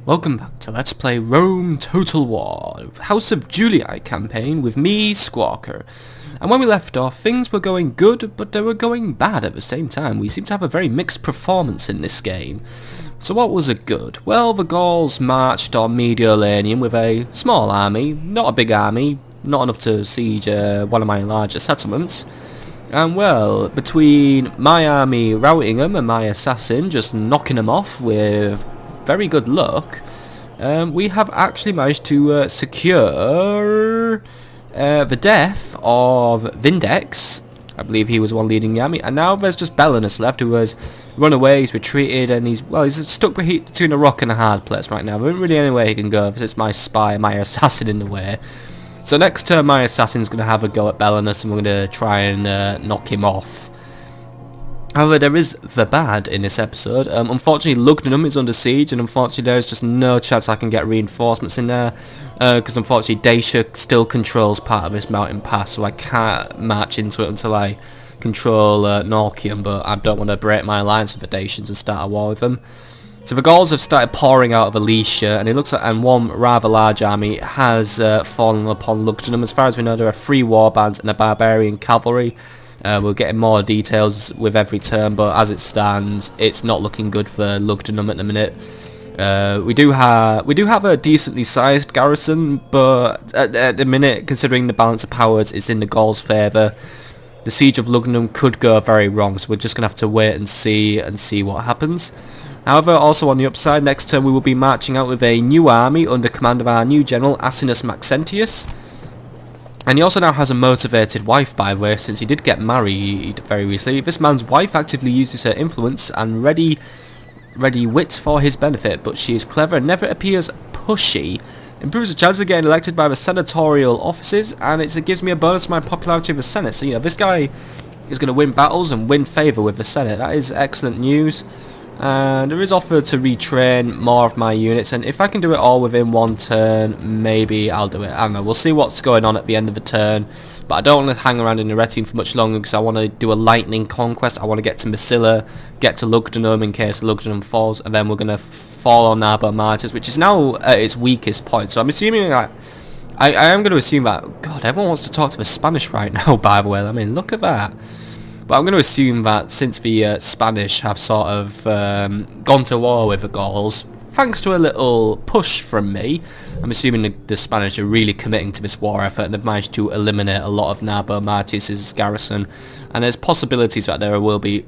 Welcome back to Let's Play Rome Total War, House of Julii campaign with me, Squawker. And when we left off, things were going good, but they were going bad at the same time. We seem to have a very mixed performance in this game. So what was it good? Well, the Gauls marched on Mediolanum with a small army, not a big army, not enough to siege one of my larger settlements. And well, between my army routing them and my assassin just knocking them off with very good luck, we have actually managed to secure the death of Vindex. I believe he was one leading the army, and now there's just Belenus left, who has run away, he's retreated, and he's stuck between a rock and a hard place right now. There isn't really anywhere he can go, because it's my spy, my assassin in the way. So next turn my assassin's going to have a go at Belenus, and we're going to try and knock him off. However, there is the bad in this episode. Unfortunately, Lugdunum is under siege, and unfortunately there's just no chance I can get reinforcements in there, because unfortunately Dacia still controls part of this mountain pass, so I can't march into it until I control Norcium, but I don't want to break my alliance with the Dacians and start a war with them. So the Gauls have started pouring out of Alicia, and it looks like one rather large army has fallen upon Lugdunum. As far as we know, there are 3 warbands and a barbarian cavalry. We'll get more details with every turn, but as it stands, it's not looking good for Lugdunum at the minute. We do have a decently sized garrison, but at the minute, considering the balance of powers is in the Gauls' favour, the siege of Lugdunum could go very wrong. So we're just gonna have to wait and see what happens. However, also on the upside, next turn we will be marching out with a new army under command of our new general Asinius Maxentius. And he also now has a motivated wife, by the way, since he did get married very recently. This man's wife actively uses her influence and ready wit for his benefit, but she is clever and never appears pushy. Improves the chance of getting elected by the senatorial offices, and it gives me a bonus to my popularity of the Senate. So, you know, this guy is going to win battles and win favour with the Senate. That is excellent news. And there is offer to retrain more of my units, and if I can do it all within one turn, maybe I'll do it. I don't know, we'll see what's going on at the end of the turn, but I don't want to hang around in Arretium for much longer because I want to do a lightning conquest. I want to get to Massilia, get to Lugdunum in case Lugdunum falls, and then we're going to fall on Narbo Martyrs, which is now at its weakest point. So I'm assuming that I am going to assume that, God, everyone wants to talk to the Spanish right now, by the way. I mean, look at that. But I'm going to assume that since the Spanish have sort of gone to war with the Gauls, thanks to a little push from me, I'm assuming the Spanish are really committing to this war effort and have managed to eliminate a lot of Narbo Martius' garrison. And there's possibilities that there will be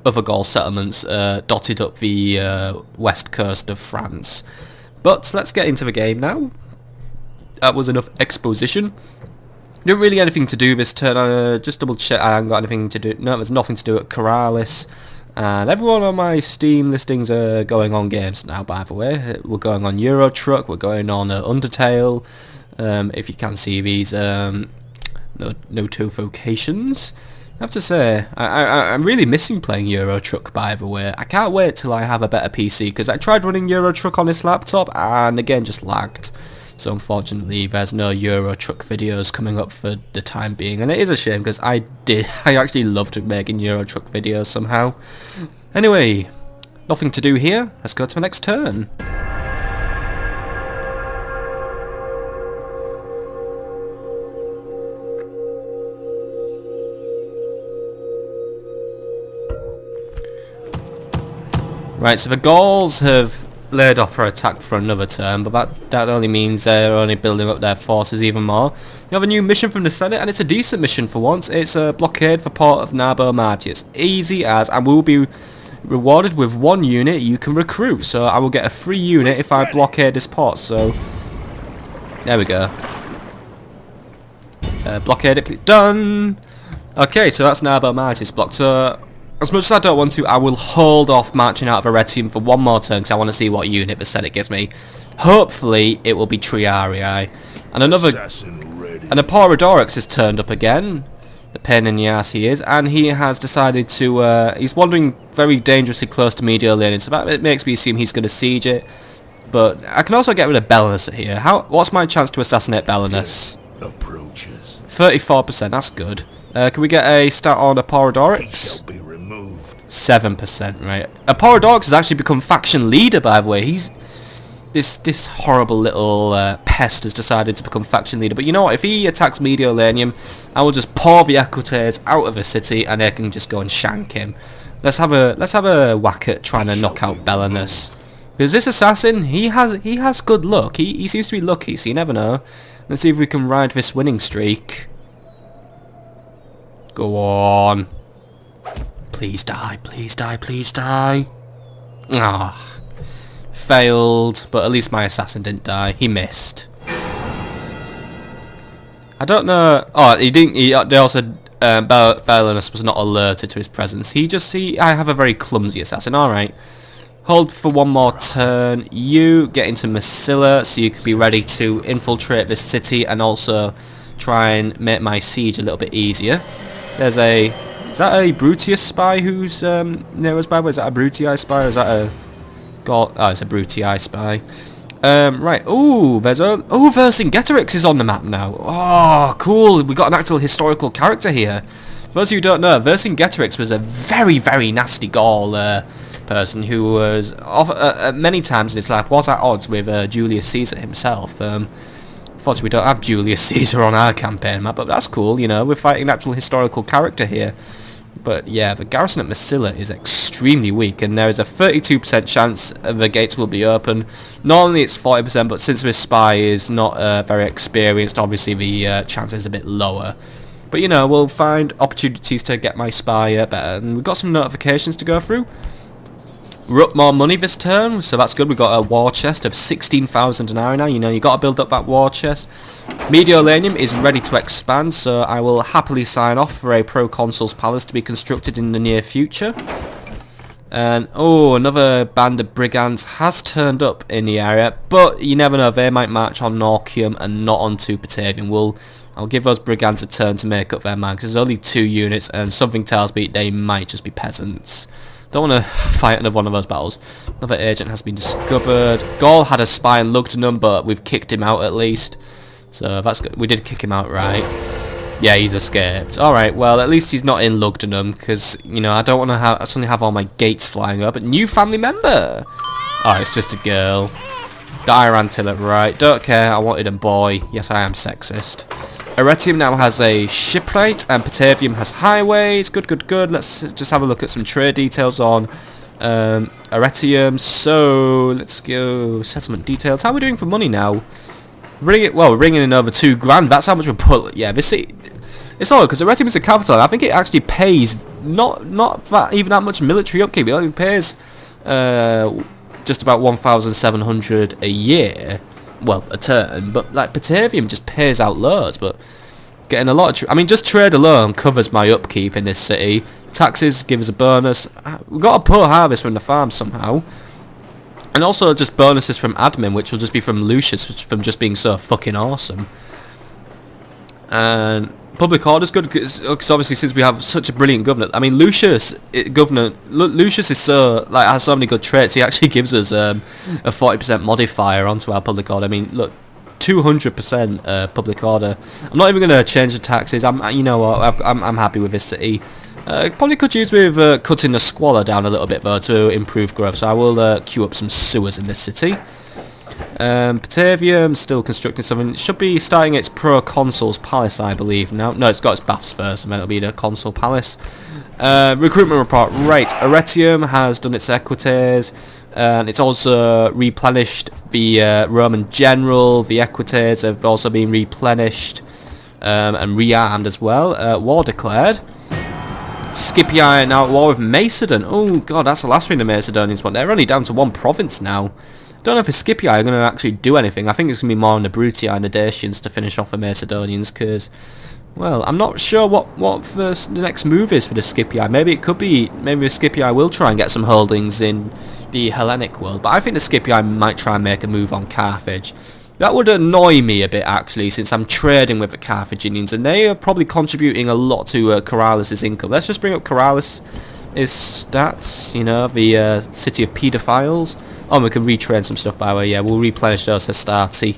other Gaul settlements dotted up the west coast of France. But let's get into the game now. That was enough exposition. Didn't really anything to do this turn. Just double check I haven't got anything to do. No, there's nothing to do at Corralis. And everyone on my Steam listings are going on games now, by the way. We're going on Euro Truck, we're going on Undertale. If you can see these notifications. I have to say, I'm really missing playing Euro Truck, by the way. I can't wait till I have a better PC, because I tried running Euro Truck on this laptop and again just lagged. So unfortunately there's no Euro Truck videos coming up for the time being, and it is a shame because I actually loved making Euro Truck videos somehow. Anyway, nothing to do here, let's go to the next turn. Right, so the Gauls have laid off her attack for another turn, but that only means they're only building up their forces even more. We have a new mission from the Senate, and it's a decent mission for once. It's a blockade for port of Narbo Martius. Easy as, and we will be rewarded with 1 unit you can recruit. So I will get a free unit if I blockade this port. So there we go. Blockade it, please. Done. Okay, so that's Narbo Martius blocked. So as much as I don't want to, I will hold off marching out of Arretium for one more turn because I want to see what unit the Senate gives me. Hopefully it will be Triarii. And a Porodorix has turned up again. The pain in the ass he is, and he has decided to, he's wandering very dangerously close to Mediolanum, so that makes me assume he's going to siege it. But I can also get rid of Belenus here. What's my chance to assassinate Belenus? 34%, that's good. Can we get a stat on a Porodorix? 7%, right. Apollodorix has actually become faction leader, by the way. this horrible little pest has decided to become faction leader. But you know what? If he attacks Mediolanium, I will just pour the Equites out of the city, and they can just go and shank him. Let's have a whack at trying to knock out Belenus. Because this assassin, he has good luck. He seems to be lucky, so you never know. Let's see if we can ride this winning streak. Go on. Please die, please die, please die. Ah. Failed, but at least my assassin didn't die. He missed. I don't know. Oh, he didn't. They also Belenus was not alerted to his presence. I have a very clumsy assassin. All right. Hold for one more turn. You get into Massilla, so you could be ready to infiltrate this city and also try and make my siege a little bit easier. There's a. Is that a Brutius spy who's near us by? Was that a Brutii spy or is that a... God, oh, it's a Brutii spy. Right. Ooh, there's a... Oh, Vercingetorix is on the map now. Oh, cool. We got an actual historical character here. For those of you who don't know, Vercingetorix was a very, very nasty Gaul person who was, many times in his life, was at odds with Julius Caesar himself. Unfortunately, we don't have Julius Caesar on our campaign map, but that's cool, you know. We're fighting an actual historical character here. But yeah, the garrison at Massilla is extremely weak, and there is a 32% chance the gates will be open. Normally it's 40%, but since this spy is not very experienced, obviously the chance is a bit lower. But you know, we'll find opportunities to get my spy better, and we've got some notifications to go through. We're up more money this turn, so that's good. We've got a war chest of 16,000 denarii now. You know, you got to build up that war chest. Mediolanium is ready to expand, so I will happily sign off for a proconsul's palace to be constructed in the near future. And, oh, another band of brigands has turned up in the area, but you never know, they might march on Norcium and not onto Batavium. I'll give those brigands a turn to make up their mind, because there's only 2 units, and something tells me they might just be peasants. Don't want to fight another one of those battles. Another agent has been discovered. Gaul had a spy in Lugdunum, but we've kicked him out at least. So that's good. We did kick him out, right? Yeah, he's escaped. Alright, well, at least he's not in Lugdunum, because, you know, I don't want to suddenly have all my gates flying up. But new family member! Oh, it's just a girl. Dirantilla, right. Don't care, I wanted a boy. Yes, I am sexist. Arretium now has a shipwright, and Batavium has highways. Good, good, good. Let's just have a look at some trade details on Arretium. So, let's go settlement details. How are we doing for money now? We're bringing in over 2 grand. That's how much we're put. Yeah, this it's all because Arretium is a capital. I think it actually pays not even that much military upkeep. It only pays just about 1,700 a year. Well, a turn, but like Batavium just pays out loads, but getting a lot of I mean, just trade alone covers my upkeep in this city. Taxes give us a bonus. We've got a poor harvest from the farm somehow, and also just bonuses from admin, which will just be from Lucius, from just being so fucking awesome. And public order's good because obviously since we have such a brilliant governor. I mean, Lucius is so has so many good traits. He actually gives us a 40% modifier onto our public order. I mean, look, 200% public order. I'm not even gonna change the taxes. You know what? I'm happy with this city. Probably could use with cutting the squalor down a little bit though to improve growth. So I will queue up some sewers in this city. Batavium still constructing something. It should be starting its proconsul's palace, I believe. Now, no, it's got its baths first, and then it'll be the consul palace. Recruitment report. Right, Arretium has done its equites, and it's also replenished the Roman general. The equites have also been replenished and rearmed as well. War declared. Scipii now at war with Macedon. Oh god, that's the last thing the Macedonians want. They're only down to 1 province now. Don't know if the Scipii are going to actually do anything. I think it's going to be more on the Brutii and the Dacians to finish off the Macedonians, because, well, I'm not sure what the next move is for the Scipii. Maybe the Scipii will try and get some holdings in the Hellenic world, but I think the Scipii might try and make a move on Carthage. That would annoy me a bit, actually, since I'm trading with the Carthaginians, and they are probably contributing a lot to Corrales' income. Let's just bring up Corrales' stats, you know, the city of pedophiles. Oh, we can retrain some stuff, by the way. Yeah, we'll replenish those Hastati.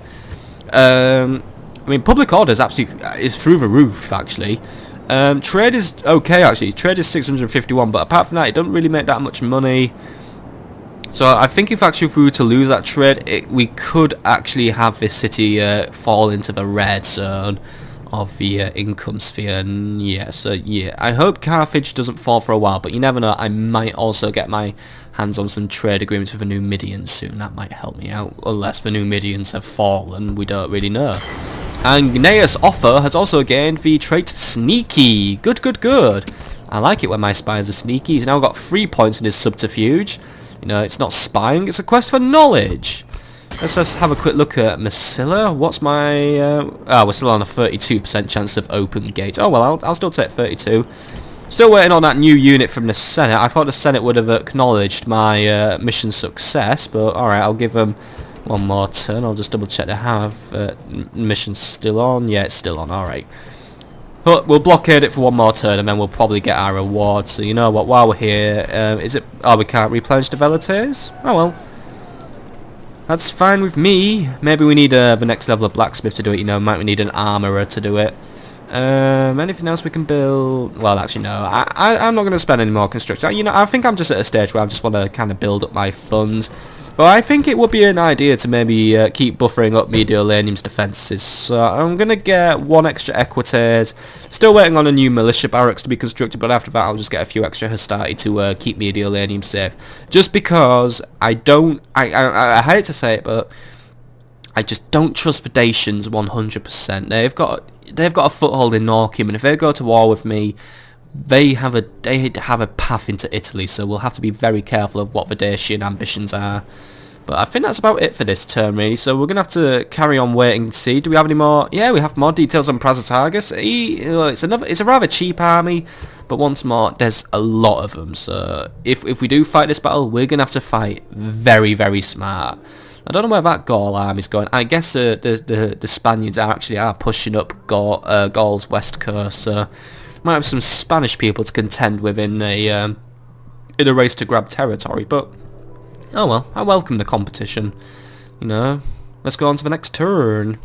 I mean, public order is through the roof, actually. Trade is okay, actually. Trade is 651, but apart from that, it doesn't really make that much money. So I think if we were to lose that trade, we could actually have this city fall into the red zone of the income sphere. And yeah, so yeah, I hope Carthage doesn't fall for a while, but you never know. I might also get my hands on some trade agreements with the Numidians soon. That might help me out, unless the Numidians have fallen. We don't really know. And Gnaeus Offer has also gained the trait Sneaky. Good, good, good. I like it when my spies are sneaky. He's now got 3 points in his subterfuge. You know, it's not spying, it's a quest for knowledge. Let's just have a quick look at Masilla. What's my... we're still on a 32% chance of open gate. Oh, well, I'll still take 32. Still waiting on that new unit from the Senate. I thought the Senate would have acknowledged my mission success, but alright, I'll give them one more turn. I'll just double check they have mission still on. Yeah, it's still on, alright. But we'll blockade it for one more turn and then we'll probably get our reward. So you know what, while we're here, is it... Oh, we can't replenish the velites? Oh well. That's fine with me. Maybe we need the next level of blacksmith to do it, you know. Might we need an armourer to do it. Anything else we can build? Well, actually no. I'm not going to spend any more construction. You know, I think I'm just at a stage where I just want to kind of build up my funds. But I think it would be an idea to maybe keep buffering up Mediolanium's defences. So I'm going to get 1 extra equites. Still waiting on a new militia barracks to be constructed, but after that I'll just get a few extra hastati to keep Mediolanium safe. Just because I don't... I hate to say it, but I just don't trust the Dacians 100%. They've got a foothold in Norcium, and if they go to war with me, they have a path into Italy, so we'll have to be very careful of what the Dacian ambitions are. But I think that's about it for this turn, really. So we're going to have to carry on waiting to see. Do we have any more? Yeah, we have more details on Prasutagus. It's a rather cheap army, but once more, there's a lot of them. So if we do fight this battle, we're going to have to fight very, very smart. I don't know where that Gaul army's going. I guess the Spaniards are pushing up Gaul's west coast, so might have some Spanish people to contend with in a race to grab territory, but oh well, I welcome the competition. You know, let's go on to the next turn.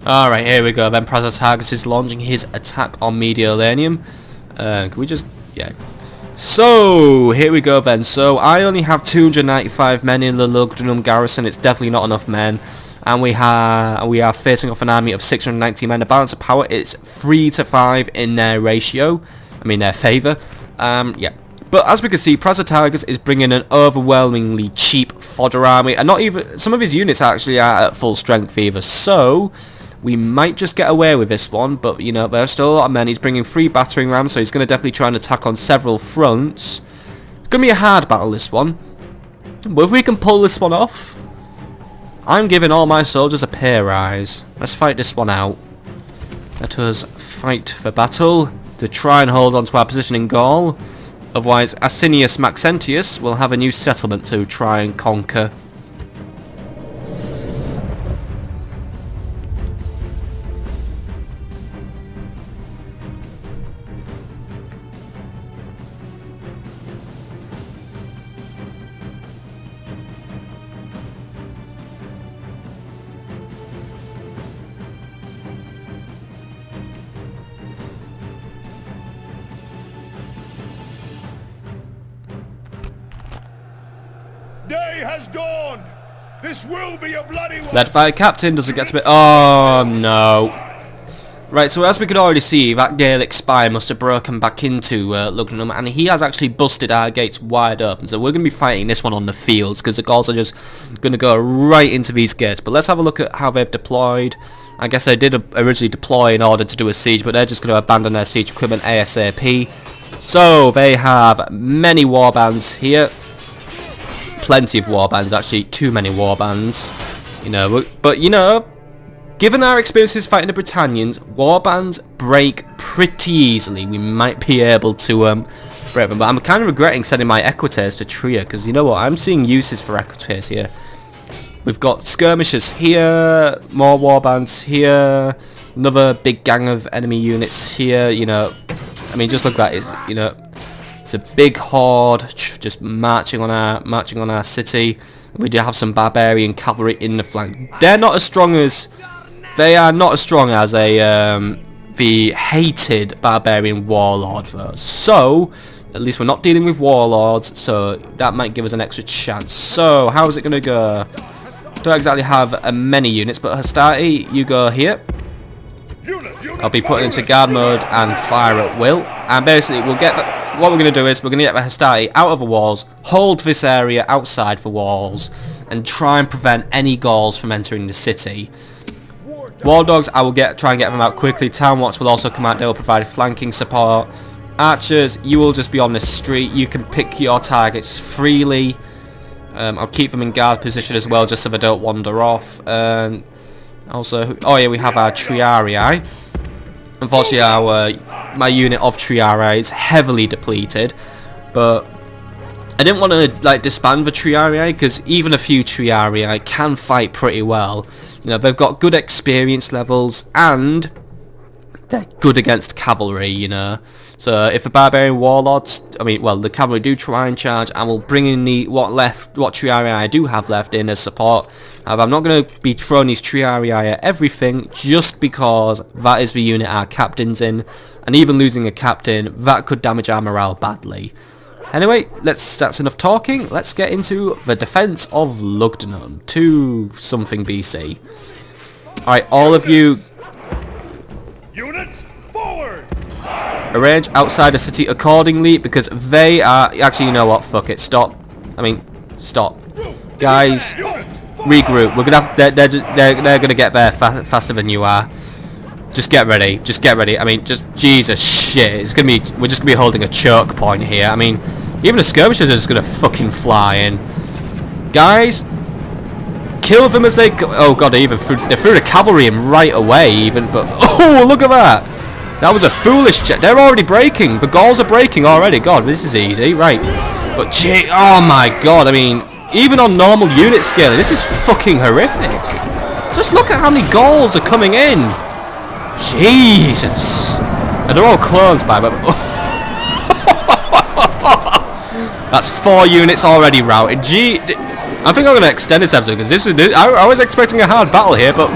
Alright, here we go. Then Prasutagus is launching his attack on Mediolanium. Can we just... yeah. So, here we go then. So, I only have 295 men in the Lugdunum garrison. It's definitely not enough men. And we are facing off an army of 690 men. The balance of power is 3 to 5 in their ratio. I mean, their favour. Yeah. But as we can see, Prasutagus is bringing an overwhelmingly cheap fodder army. And not even... some of his units actually are at full strength either. So... we might just get away with this one, but you know, there are still a lot of men. He's bringing 3 battering rams, so he's going to definitely try and attack on several fronts. It's going to be a hard battle, this one. But if we can pull this one off, I'm giving all my soldiers a pay rise. Let's fight this one out. Let us fight for battle to try and hold on to our position in Gaul. Otherwise, Asinius Maxentius will have a new settlement to try and conquer. Day has dawned. This will be a bloody one. Led by a captain, does it get to be... oh no. Right, so as we could already see, that Gaelic spy must have broken back into Lugdunum, and he has actually busted our gates wide open. So we're going to be fighting this one on the fields, because the Gauls are just going to go right into these gates. But let's have a look at how they've deployed. I guess they did originally deploy in order to do a siege, but they're just going to abandon their siege equipment ASAP. So they have many warbands here. Plenty of warbands, actually. Too many warbands. You know, but you know, given our experiences fighting the Britannians, warbands break pretty easily. We might be able to break them. But I'm kind of regretting sending my equites to Trier, because you know what? I'm seeing uses for equites here. We've got skirmishers here, more warbands here, another big gang of enemy units here, you know. I mean, just look at it, you know. It's a big horde just marching on our city. We do have some barbarian cavalry in the flank. They are not as strong as the hated barbarian warlord though. So at least we're not dealing with warlords, so that might give us an extra chance. So how is it going to go? Don't exactly have many units, but Hastati, you go here. I'll be putting into guard mode and fire at will. And basically we'll get what we're going to do is we're going to get the Hastati out of the walls, hold this area outside the walls, and try and prevent any Gauls from entering the city. War dogs, I will try and get them out quickly. Town watch will also come out. They will provide flanking support. Archers, you will just be on the street. You can pick your targets freely. I'll keep them in guard position as well, just so they don't wander off. Also, oh yeah, we have our Triarii. Unfortunately, my unit of Triarii is heavily depleted, but I didn't want to like disband the Triarii because even a few Triarii can fight pretty well. You know, they've got good experience levels and they're good against cavalry, you know. So if the barbarian warlords, the cavalry do try and charge, I will bring in what Triarii I do have left in as support. I'm not going to be throwing these Triarii at everything just because that is the unit our captain's in, and even losing a captain, that could damage our morale badly. Anyway, that's enough talking. Let's get into the defense of Lugdunum, 2 something BC. Alright, all of you, Units forward! arrange outside the city accordingly, because they are... Actually, you know what? Fuck it. Stop. Stop. Guys, regroup. We're gonna have... They're gonna get there faster than you are. Just get ready. Just get ready. I mean, just... Jesus shit. It's gonna be... We're just gonna be holding a choke point here. I mean, even the skirmishers are just gonna fucking fly in. Guys, kill them as they go... Oh god, they threw the cavalry in right away even, but... Oh, look at that! That was a foolish check. They're already breaking. The Gauls are breaking already. God, this is easy. Right. But gee, oh my god, I mean, even on normal unit scaling, this is fucking horrific. Just look at how many Gauls are coming in. Jesus. And they're all clones, by the way. That's 4 units already routed. Gee, I think I'm going to extend this episode, because this is... I was expecting a hard battle here, but...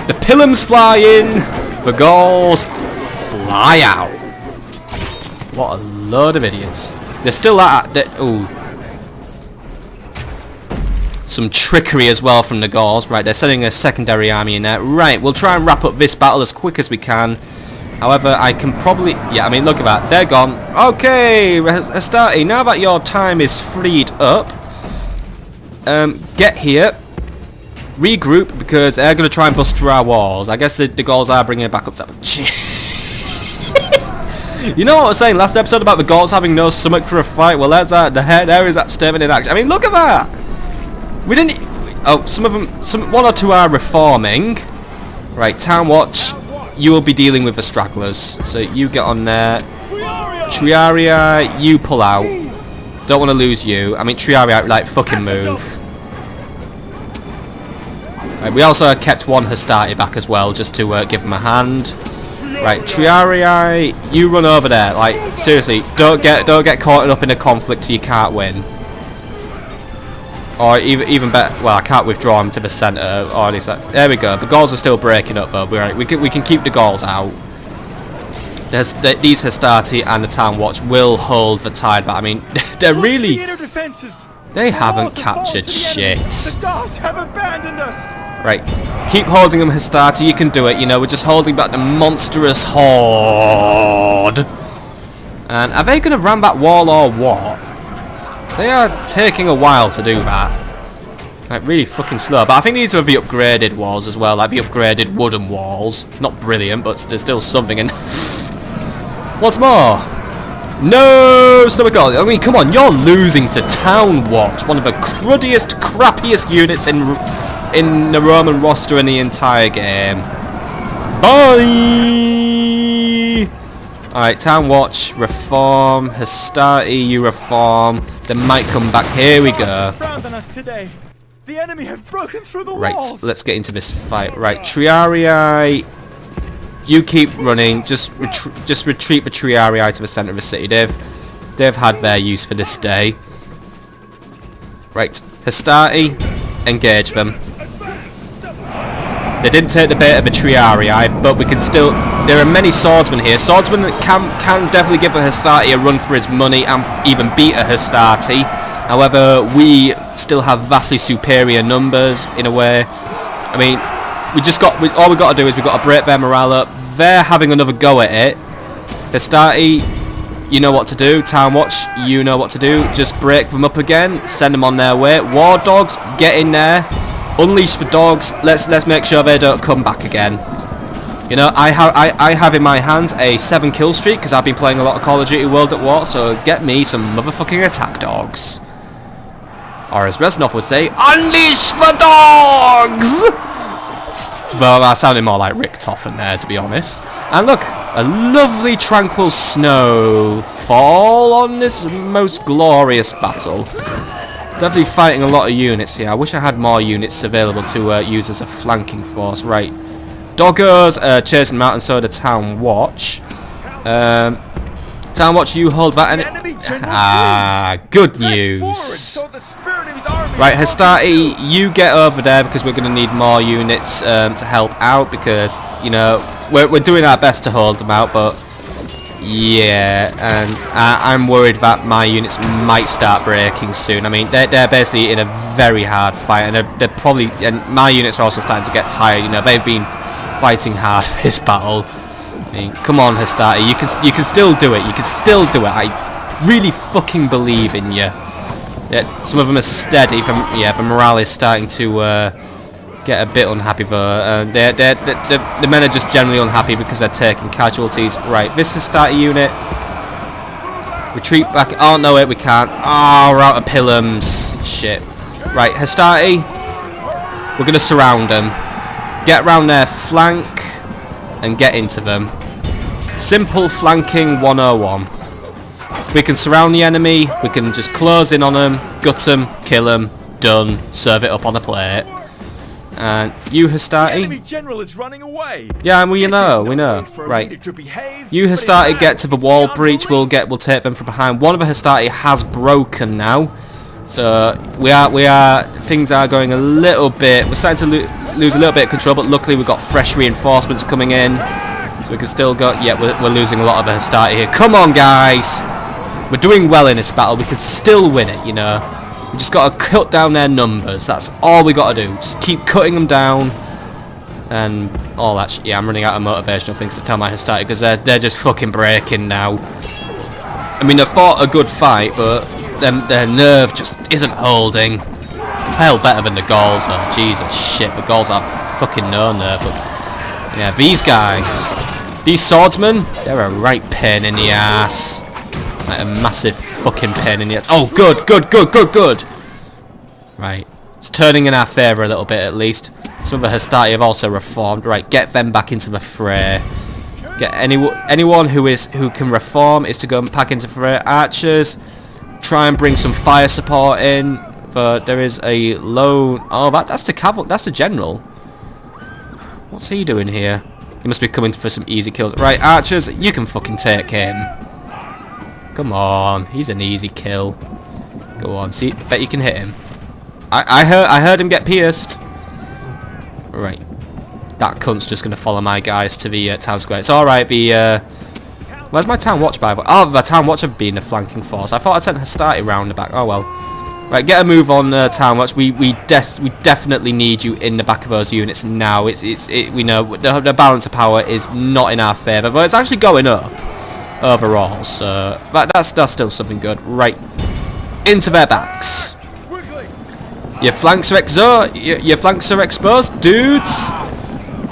The Pilums fly in, the Gauls fly out. What a load of idiots. They're still at... Ooh. Some trickery as well from the Gauls. Right, they're sending a secondary army in there. Right, we'll try and wrap up this battle as quick as we can. However, I can probably... Yeah, I mean, look at that. They're gone. Okay, Hastati, now that your time is freed up, get here. Regroup, because they're going to try and bust through our walls. I guess the Gauls are bringing it back up to... You know what I was saying last episode about the Gauls having no stomach for a fight? Well, there's that. There is that statement in action. I mean, look at that! We didn't... Oh, some of them... One or two are reforming. Right, Town Watch, you will be dealing with the stragglers. So you get on there. Triarii, you pull out. Don't want to lose you. I mean, Triarii, like, fucking move. Right, we also kept one Hastati back as well, just to give them a hand. Right, Triarii, you run over there. Like, seriously, don't get caught up in a conflict so you can't win. Or even better, well, I can't withdraw them to the centre. Or at least there we go. The Gauls are still breaking up though. Right, we can keep the Gauls out. These Hastati and the Town Watch will hold the tide, but I mean, they're really... They haven't captured shit. The gods have abandoned us. Right, keep holding them, Hastati. You can do it. You know, we're just holding back the monstrous horde. And are they going to ram that wall or what? They are taking a while to do that. Like, really fucking slow. But I think these are the upgraded walls as well, like the upgraded wooden walls. Not brilliant, but there's still something in. What's more? No stomach goal. I mean, come on, you're losing to Town Watch, one of the cruddiest, crappiest units in the Roman roster in the entire game. Bye! Alright, Town Watch, reform, Hastati, you reform. They might come back. Here we go. Frowned on us today. The enemy have broken through the Right, walls. let's get into this fight. Right, Triarii, you keep running. Just retreat the Triarii to the centre of the city. They've had their use for this day. Right, Hastati, engage them. They didn't take the bait of a Triarii, but we can still... There are many swordsmen here. Swordsmen can definitely give a Hastati a run for his money and even beat a Hastati. However, we still have vastly superior numbers in a way. I mean, all we got to do is we got to break their morale up. They're having another go at it. Hastati, you know what to do. Town Watch, you know what to do. Just break them up again. Send them on their way. War Dogs, get in there. Unleash the dogs. Let's make sure they don't come back again. You know, I have in my hands a 7 kill streak because I've been playing a lot of Call of Duty World at War. So get me some motherfucking attack dogs. Or as Reznov would say, unleash the dogs! Well, that sounded more like Rick Toffen there, to be honest. And look, a lovely tranquil snowfall on this most glorious battle. Definitely fighting a lot of units here. I wish I had more units available to use as a flanking force. Right, Doggos chasing them out, and so the Town Watch. Town Watch, you hold that good news. Right, Hastati, you get over there because we're going to need more units to help out because, you know, we're doing our best to hold them out, but yeah, and I'm worried that my units might start breaking soon. I mean, they're basically in a very hard fight, and they're probably, and my units are also starting to get tired. You know, they've been fighting hard for this battle. I mean, come on, Hastati, you can still do it. You can still do it. I really fucking believe in you. Yeah, some of them are steady. The morale is starting to get a bit unhappy though. The men are just generally unhappy because they're taking casualties. Right, this Hastati unit. Retreat back. Oh, no, wait, we can't. Oh, we're out of Pilums. Shit. Right, Hastati. We're going to surround them. Get around their flank and get into them. Simple flanking 101. We can surround the enemy, we can just close in on them, gut them, kill them, done, serve it up on a plate. And you, Hastati? The enemy general is running away. Yeah, and we know. Right. You, Hastati, get to the wall breach, we'll take them from behind. One of the Hastati has broken now. So things are going a little bit, we're starting to lose a little bit of control, but luckily we've got fresh reinforcements coming in. So we can still go, yeah, we're losing a lot of the Hastati here. Come on, guys! We're doing well in this battle. We can still win it, you know. We just got to cut down their numbers. That's all we got to do. Just keep cutting them down. And all that shit. Yeah, I'm running out of motivational things to tell my Hastati because they're just fucking breaking now. I mean, they fought a good fight, but their nerve just isn't holding. Hell better than the Gauls, though. Jesus shit, the Gauls have fucking no nerve. But yeah, these guys, these swordsmen, they're a right pain in the ass. Like a massive fucking pain in the ass. Oh, good. Right, it's turning in our favour a little bit at least. Some of the Hastati have also reformed. Right, get them back into the fray. Get anyone who can reform is to go and pack into the fray. Archers, try and bring some fire support in. But there is a lone. Oh, that's the cavalry. That's the general. What's he doing here? He must be coming for some easy kills. Right, archers, you can fucking take him. Come on, he's an easy kill. Go on, see, bet you can hit him. I heard him get pierced. Right, that cunt's just gonna follow my guys to the town square. It's all right. Where's my Town Watch by? Oh, my Town Watch have been a flanking force. I thought I'd sent Hastati round the back. Oh well. Right, get a move on, Town Watch. We definitely need you in the back of those units now. We know the balance of power is not in our favour, but it's actually going up overall. So that's still something good. Right, into their backs. Your flanks are exposed, dudes.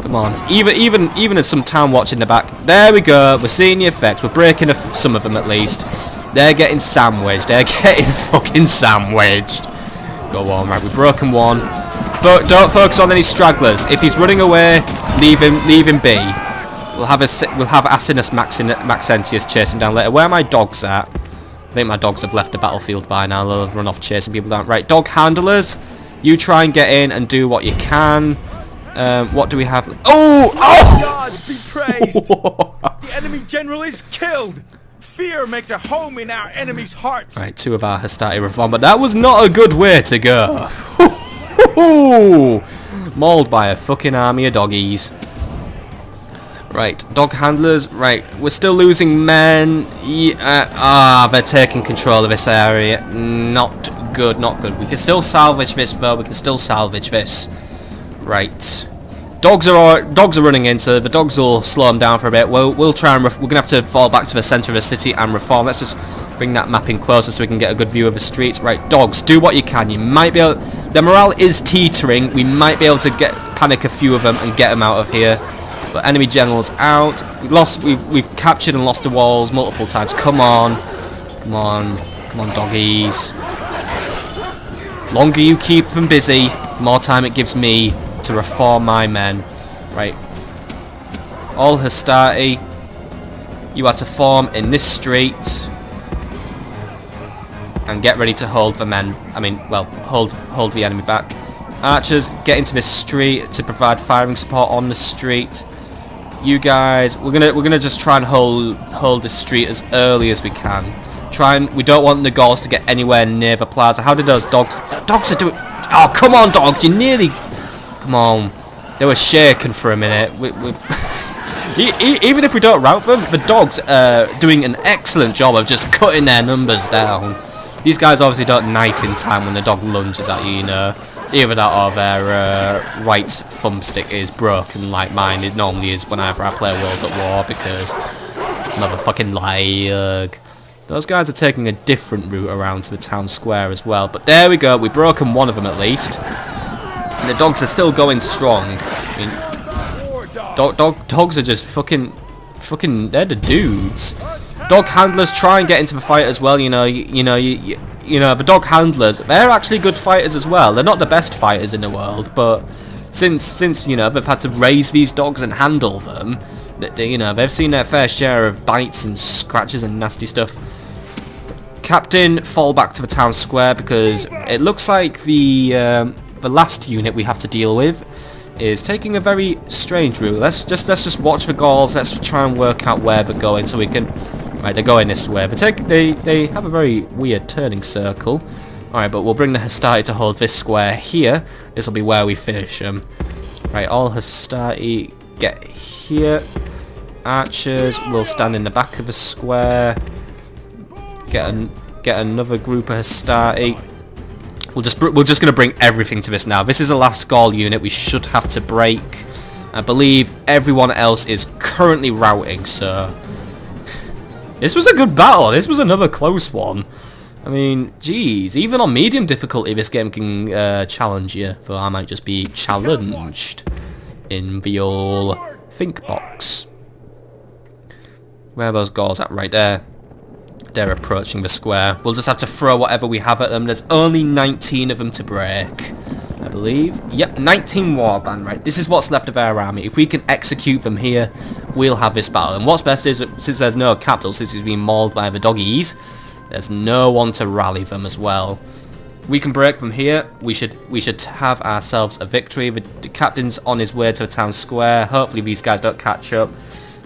Come on, even as some Town Watch in the back. There we go. We're seeing the effects. We're breaking some of them at least. They're getting sandwiched. They're getting fucking sandwiched. Go on, right, we've broken one. Don't focus on any stragglers. If he's running away, leave him be. We'll have Asinus Maxentius chasing down later. Where are my dogs at? I think my dogs have left the battlefield by now. They'll have run off chasing people down. Right, dog handlers, you try and get in and do what you can. What do we have? Oh! Oh! God be praised! The enemy general is killed. Fear makes a home in our enemies' hearts. Right, 2 of our Hastati reform, but that was not a good way to go. Mauled by a fucking army of doggies. Right, dog handlers. Right, we're still losing men. They're taking control of this area. Not good, not good. We can still salvage this, though. We can still salvage this. Right, dogs are running in, so the dogs will slow them down for a bit. We'll try and we're gonna have to fall back to the center of the city and reform. Let's just bring that map in closer so we can get a good view of the streets. Right, dogs, do what you can. You might be able. Their morale is teetering. We might be able to panic a few of them and get them out of here. But enemy generals out. We've captured and lost the walls multiple times. Come on, come on, come on, doggies. Longer you keep them busy, more time it gives me to reform my men. Right. All Hastati, you are to form in this street and get ready to hold the men. I mean, well, hold the enemy back. Archers, get into this street to provide firing support on the street. You guys, we're gonna just try and hold this street as early as we can. We don't want the Gauls to get anywhere near the plaza. How did those dogs? The dogs are doing. Oh, come on, dogs! You nearly. Come on. They were shaken for a minute. Even if we don't rout them, the dogs are doing an excellent job of just cutting their numbers down. These guys obviously don't knife in time when the dog lunges at you, you know. Either that or their right thumbstick is broken like mine. It normally is whenever I play World at War because motherfucking lag. Those guys are taking a different route around to the town square as well. But there we go. We've broken one of them at least. And the dogs are still going strong. I mean, dogs are just fucking, they're the dudes. Dog handlers try and get into the fight as well. You know, the dog handlers, they're actually good fighters as well. They're not the best fighters in the world, but since they've had to raise these dogs and handle them, they've seen their fair share of bites and scratches and nasty stuff. Captain, fall back to the town square because it looks like the last unit we have to deal with is taking a very strange route. Let's just watch the Gauls. Let's try and work out where they're going so we can. Right, they're going this way. They have a very weird turning circle. Alright, but we'll bring the Hastati to hold this square here. This will be where we finish them. Right, all Hastati get here. Archers will stand in the back of the square. Get another group of Hastati. We're just going to bring everything to this now. This is the last Gaul unit we should have to break. I believe everyone else is currently routing, so... This was a good battle. This was another close one. I mean, geez, even on medium difficulty this game can challenge you. Though I might just be challenged in the old think box. Where are those Gauls at? Right there. They're approaching the square. We'll just have to throw whatever we have at them. There's only 19 of them to break, I believe. Yep, 19 warband, right. This is what's left of our army. If we can execute them here, we'll have this battle. And what's best is, since there's no capital, since he's been mauled by the doggies, there's no one to rally them as well. If we can break them here, we should have ourselves a victory. The captain's on his way to the town square. Hopefully these guys don't catch up.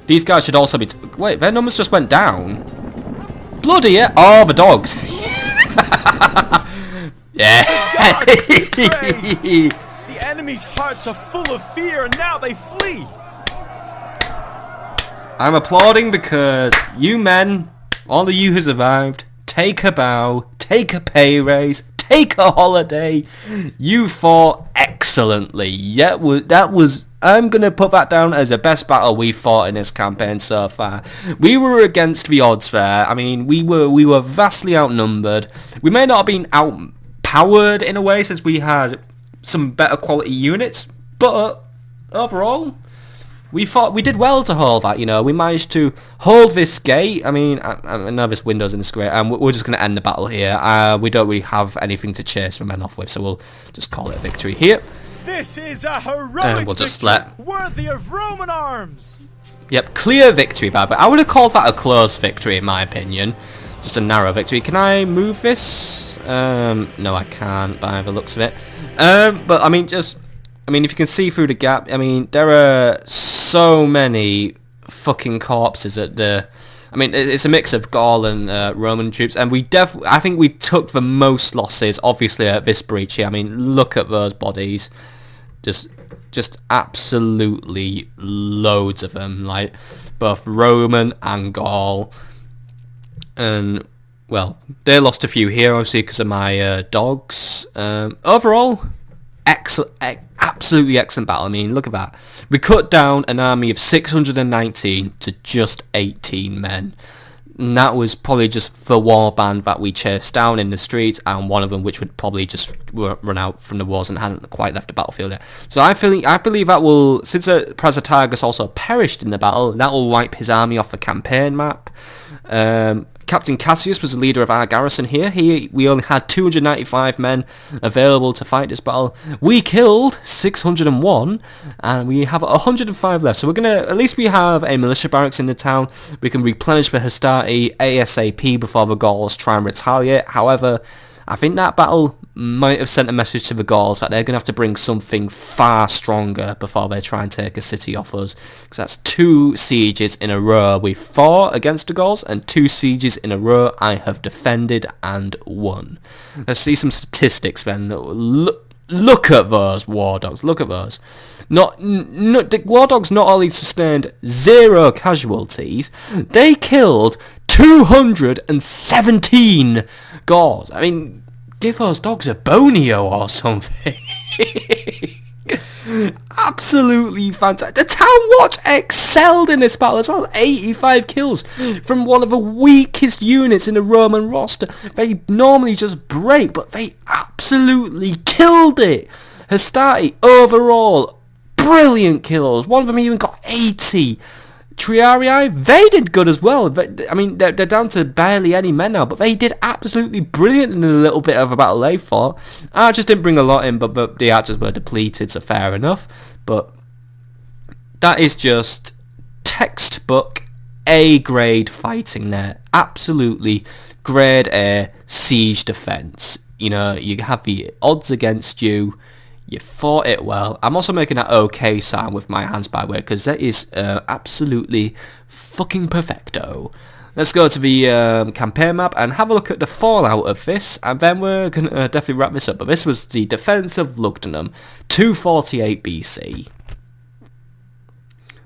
These guys should also be... Wait, their numbers just went down. Bloody yeah! Oh, the dogs. Yeah. The enemy's hearts are full of fear and now they flee. I'm applauding because you men, all of you who survived, take a bow, take a pay raise, take a holiday. You fought excellently. Yeah, that was... I'm going to put that down as the best battle we fought in this campaign so far. We were against the odds there. I mean, we were vastly outnumbered. We may not have been outpowered in a way since we had some better quality units, but overall, we did well to hold that, you know. We managed to hold this gate. I mean, I know this window's in the square, and we're just going to end the battle here. We don't really have anything to chase the men off with, so we'll just call it a victory here. This is a heroic we'll just victory worthy of Roman arms. Yep, clear victory, by the way. I would have called that a close victory, in my opinion. Just a narrow victory. Can I move this? No, I can't, by the looks of it. But, I mean, if you can see through the gap, I mean, there are so many fucking corpses at the... I mean, it's a mix of Gaul and Roman troops, and I think we took the most losses, obviously, at this breach here. I mean, look at those bodies. Just absolutely loads of them, like, both Roman and Gaul. And, well, they lost a few here, obviously, because of my dogs. Overall, absolutely excellent battle. I mean, look at that. We cut down an army of 619 to just 18 men. And that was probably just the warband that we chased down in the streets, and one of them which would probably just run out from the wars and hadn't quite left the battlefield yet. So I believe that will, since Prasatagus also perished in the battle, that will wipe his army off the campaign map. Captain Cassius was the leader of our garrison here. We only had 295 men available to fight this battle. We killed 601, and we have 105 left. So we're gonna, at least we have a militia barracks in the town. We can replenish the Hastati ASAP before the Gauls try and retaliate. However, I think that battle might have sent a message to the Gauls that they're going to have to bring something far stronger before they try and take a city off us. Because that's 2 sieges in a row we fought against the Gauls, and 2 sieges in a row I have defended and won. Let's see some statistics then. Look at those war dogs. Look at those. The war dogs not only sustained 0 casualties, they killed 217 Gauls. I mean, give those dogs a bonio or something. Absolutely fantastic. The Town Watch excelled in this battle as well. 85 kills from one of the weakest units in the Roman roster. They normally just break, but they absolutely killed it. Hastati overall, brilliant kills. One of them even got 80. Triarii, they did good as well. I mean, they're down to barely any men now, but they did absolutely brilliant in the little bit of a battle they fought. I just didn't bring a lot in, but the archers were depleted, so fair enough. But that is just textbook A-grade fighting there. Absolutely grade A siege defense. You know, you have the odds against you. You fought it well. I'm also making that okay sound with my hands, by the way, because that is absolutely fucking perfecto. Let's go to the campaign map and have a look at the fallout of this, and then we're going to definitely wrap this up. But this was the defense of Lugdunum, 248 BC.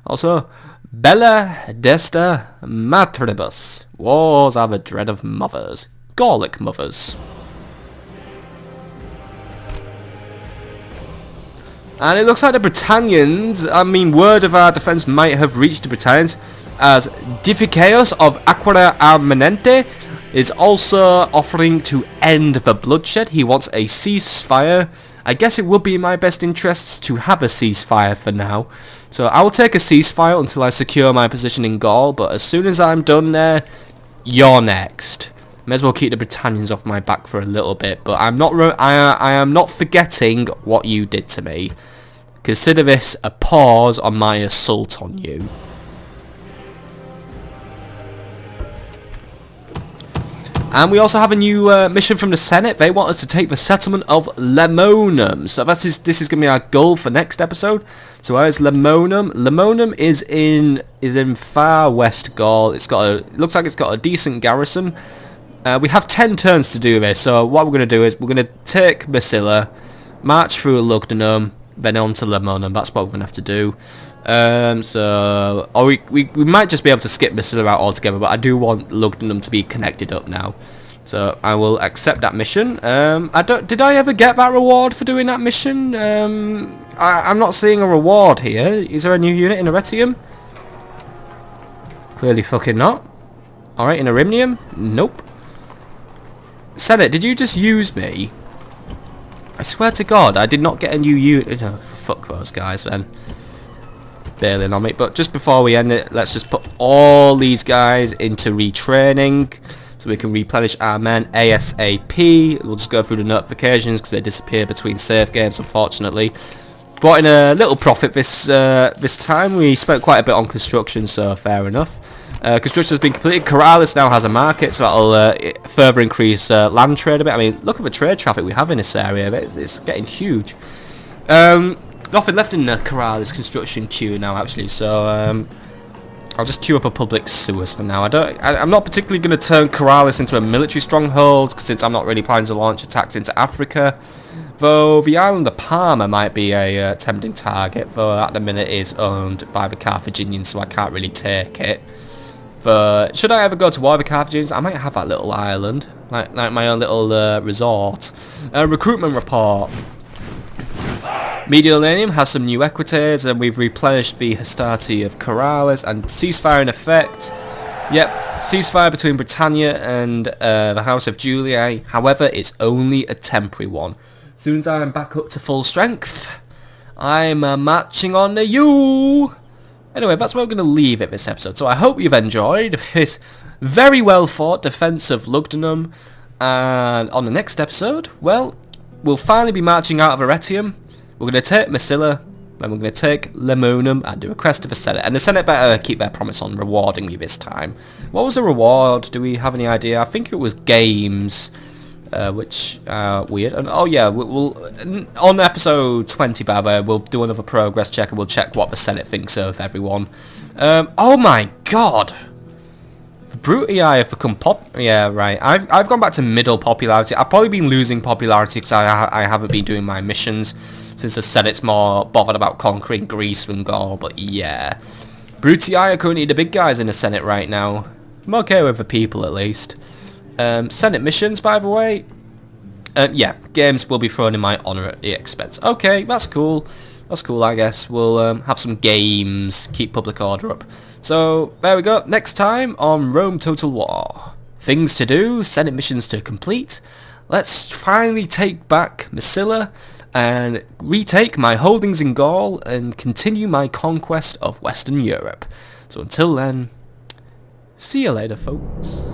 Also, Bella Desta Matribus. Wars are the dread of mothers. Gallic mothers. And it looks like the Britannians, I mean, word of our defence might have reached the Britannians, as Difficaeus of Aquila Armenente is also offering to end the bloodshed. He wants a ceasefire. I guess it would be in my best interests to have a ceasefire for now. So I will take a ceasefire until I secure my position in Gaul, but as soon as I'm done there, you're next. May as well keep the Britannians off my back for a little bit, but I am not forgetting what you did to me. Consider this a pause on my assault on you. And we also have a new mission from the Senate. They want us to take the settlement of Lemonum. So this is going to be our goal for next episode. So where is Lemonum? Lemonum is in far west Gaul. It looks like it's got a decent garrison. We have 10 turns to do this, so what we're going to do is we're going to take Massila, march through Lugdunum, then on to Lemonum. That's what we're going to have to do. Or we might just be able to skip Massila out altogether, but I do want Lugdunum to be connected up now. So I will accept that mission. Did I ever get that reward for doing that mission? I'm not seeing a reward here. Is there a new unit in Arretium? Clearly fucking not. Alright, in Arimnium? Nope. Senate, did you just use me? I swear to God, I did not get a new unit. Oh, fuck those guys then. Bailing on me. But just before we end it, let's just put all these guys into retraining so we can replenish our men ASAP. We'll just go through the notifications because they disappear between save games, unfortunately. brought in a little profit this time. We spent quite a bit on construction, so fair enough. Construction has been completed. Corrales now has a market, so that'll further increase land trade a bit. I mean, look at the trade traffic we have in this area. It's getting huge. Nothing left in the Corrales construction queue now, actually, so I'll just queue up a public sewers for now. I'm not particularly going to turn Corrales into a military stronghold, since I'm not really planning to launch attacks into Africa. Though the island of Palma might be a tempting target, though at the minute it is owned by the Carthaginians, so I can't really take it. But should I ever go to war with the Carthaginians, I might have that little island, like my own little resort. Recruitment report. Mediterranean has some new equities, and we've replenished the Hastati of Corrales, and ceasefire in effect. Yep, ceasefire between Britannia and the House of Julii. However, it's only a temporary one. As soon as I'm back up to full strength, I'm marching on to you. Anyway, that's where we're going to leave it this episode. So I hope you've enjoyed this very well fought defense of Lugdunum. And on the next episode, well, we'll finally be marching out of Arretium. We're going to take Massila, and we're going to take Lemunum and do a request to the Senate. And the Senate better keep their promise on rewarding me this time. What was the reward? Do we have any idea? I think it was games, which weird. And oh yeah, we'll on episode 20, by the way, we'll do another progress check, and we'll check what the Senate thinks of everyone. Oh my god! Brutii have become yeah, right. I've gone back to middle popularity. I've probably been losing popularity because I haven't been doing my missions, since the Senate's more bothered about conquering Greece than Gaul. But yeah, Brutii are currently the big guys in the Senate right now. I'm okay with the people, at least. Senate missions, by the way. Yeah, games will be thrown in my honour at the expense. Okay, that's cool. That's cool, I guess. We'll have some games, keep public order up. So, there we go. Next time on Rome Total War. Things to do, Senate missions to complete. Let's finally take back Massila and retake my holdings in Gaul and continue my conquest of Western Europe. So until then, see you later, folks.